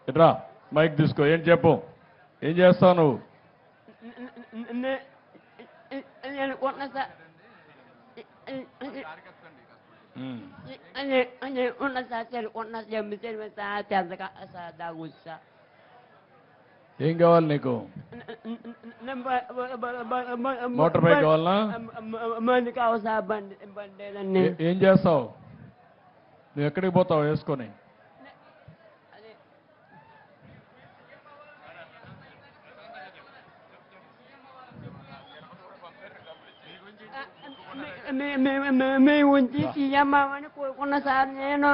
ఇట్రా మైక్ తీసుకో. ఏం చెప్పు, ఏం చేస్తావు నువ్వు? నేను కొన్న సార్ ఉన్న సార్ తెలుకున్న జమ్మి తెలివి సార్ తెల్లగా సార్ దాగుంది సార్. ఏం కావాలి నీకు? మోటార్ బైక్ కావాలనా? బండి కావాలి సార్. బండి ఏం చేస్తావు నువ్వు? ఎక్కడికి పోతావు వేసుకొని? మీ ఉంచి తీయమ్మని కోరుకున్నా సార్. నేను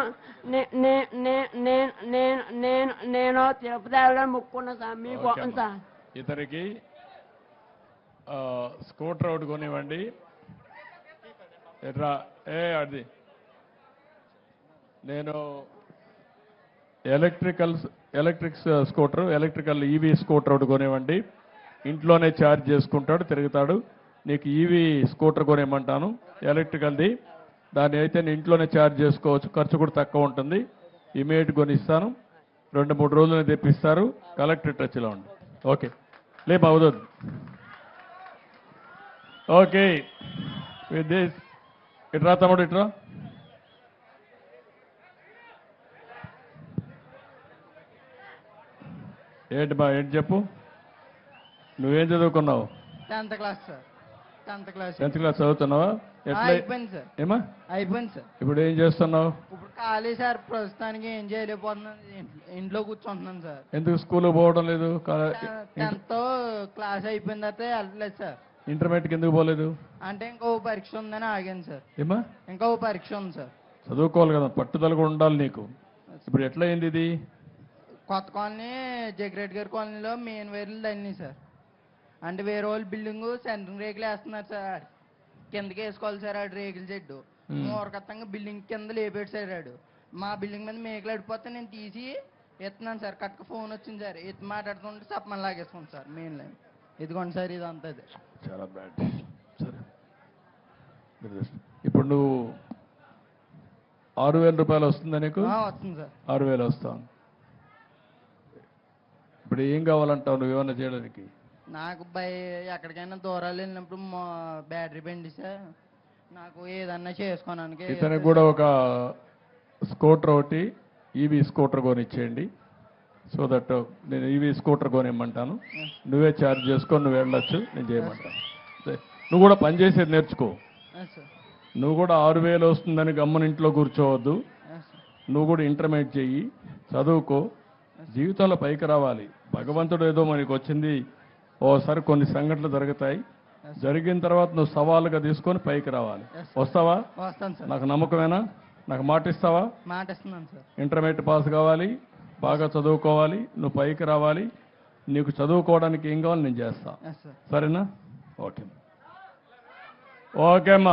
తిరుపతి వెళ్ళాలని మొక్కుకున్నా సార్. మీకు సార్ ఇతనికి స్కూటర్ ఒకటి కొనివ్వండి. ఎట్రా అది నేను electric scooter, electrical EV scooter ఒకటి కొనివ్వండి. ఇంట్లోనే ఛార్జ్ చేసుకుంటాడు, తిరుగుతాడు. నీకు ఈవీ స్కూటర్ కొనివ్వమంటాను, ఎలక్ట్రికల్ది. దాన్ని అయితే నేను ఇంట్లోనే ఛార్జ్ చేసుకోవచ్చు, ఖర్చు కూడా తక్కువ ఉంటుంది. ఇమీడియట్ కొనిస్తాను, 2-3 రోజులు తెప్పిస్తారు. కలెక్టర్ టచ్లో ఉండి. ఓకే లేపు అవుతుంది. ఓకే విత్ దిస్ ఇట్రా తమ్ముడు, ఇట్రా. ఏంటి బా, ఏంటి చెప్పు. నువ్వేం చదువుకున్నావు? 10th class sir. 10th class చదువుతున్నావా? ఎట్లా అయిపోయింది సార్. ఏమా అయిపోయింది సార్. ఇప్పుడు ఏం చేస్తున్నావు? ఇప్పుడు ఖాళీ సార్, ప్రస్తుతానికి ఏం చేయలేకపోతున్నాను, ఇంట్లో కూర్చుంటున్నాను సార్. ఎందుకు స్కూల్కి పోవడం లేదు? 10th క్లాస్ అయిపోయిన తర్వాత వెళ్ళలేదు సార్. ఇంటర్మీడియట్కి ఎందుకు పోలేదు? అంటే ఇంకో పరీక్ష ఉందని ఆగాను సార్. ఏమా? ఇంకో పరీక్ష ఉంది సార్. చదువుకోవాలి కదా, పట్టుదల కూడా ఉండాలి నీకు. ఇప్పుడు ఎట్లా అయింది ఇది? కొత్త కాలనీ జగ్రెడ్ గారి కాలనీలో మెయిన్ వైర్లు తల్లినాయి సార్. అంటే వేరే వాళ్ళు బిల్డింగ్ సెంట్రింగ్ రేకులు వేస్తున్నారు సార్. కిందకి వేసుకోవాలి సార్ ఆడు రేకుల చెడ్డు. మూరకత్తంగా బిల్డింగ్ కింద లేపాడు సార్ ఆడు. మా బిల్డింగ్ మీద మేకలు అడిపోతే నేను తీసి ఎత్తున్నాను సార్. కట్టుకు ఫోన్ వచ్చింది సార్, ఎత్తి మాట్లాడుతుంటే సప్పమని లాగేసుకోండి సార్ మెయిన్ లైన్. ఇదిగోండి సార్, ఇది అంతా చాలా బ్యాడ్. సరే ఇప్పుడు నువ్వు 6,000 రూపాయలు వస్తుందా నీకు? వస్తుంది సార్. 6,000 వస్తాను. ఇప్పుడు ఏం కావాలంటావు నువ్వు ఏమన్నా చేయడానికి? నాకు ఎక్కడికైనా దూరాలు వెళ్ళినప్పుడు బ్యాటరీ బండి సార్, నాకు ఏదన్నా చేసుకోవడానికి. ఇతనికి కూడా ఒక స్కూటర్ ఒకటి, ఈవీ స్కూటర్ కొనిచ్చేయండి. సో దట్ నేను ఈవీ స్కూటర్ కొనిమ్మంటాను, నువ్వే ఛార్జ్ చేసుకొని నువ్వు వెళ్ళొచ్చు, నేను చేయమంటాను. నువ్వు కూడా పనిచేసేది నేర్చుకో. నువ్వు కూడా 6,000 వస్తుందని గమ్మని ఇంట్లో కూర్చోవద్దు. నువ్వు కూడా ఇంటర్మీడియట్ చెయ్యి, చదువుకో, జీవితంలో పైకి రావాలి. భగవంతుడు ఏదో మనకి వచ్చింది, ఓసారి కొన్ని సంఘటనలు జరుగుతాయి. జరిగిన తర్వాత నువ్వు సవాలుగా తీసుకొని పైకి రావాలి. వస్తావా? వస్తాను సార్. నాకు నమ్మకమేనా? నాకు మాట ఇస్తావా? మాట ఇస్తున్నాను సార్. ఇంటర్మీడియట్ పాస్ కావాలి, బాగా చదువుకోవాలి, నువ్వు పైకి రావాలి. నీకు చదువుకోవడానికి ఏం కావాలి నేను చేస్తా, సరేనా? ఓకే ఓకే అమ్మా.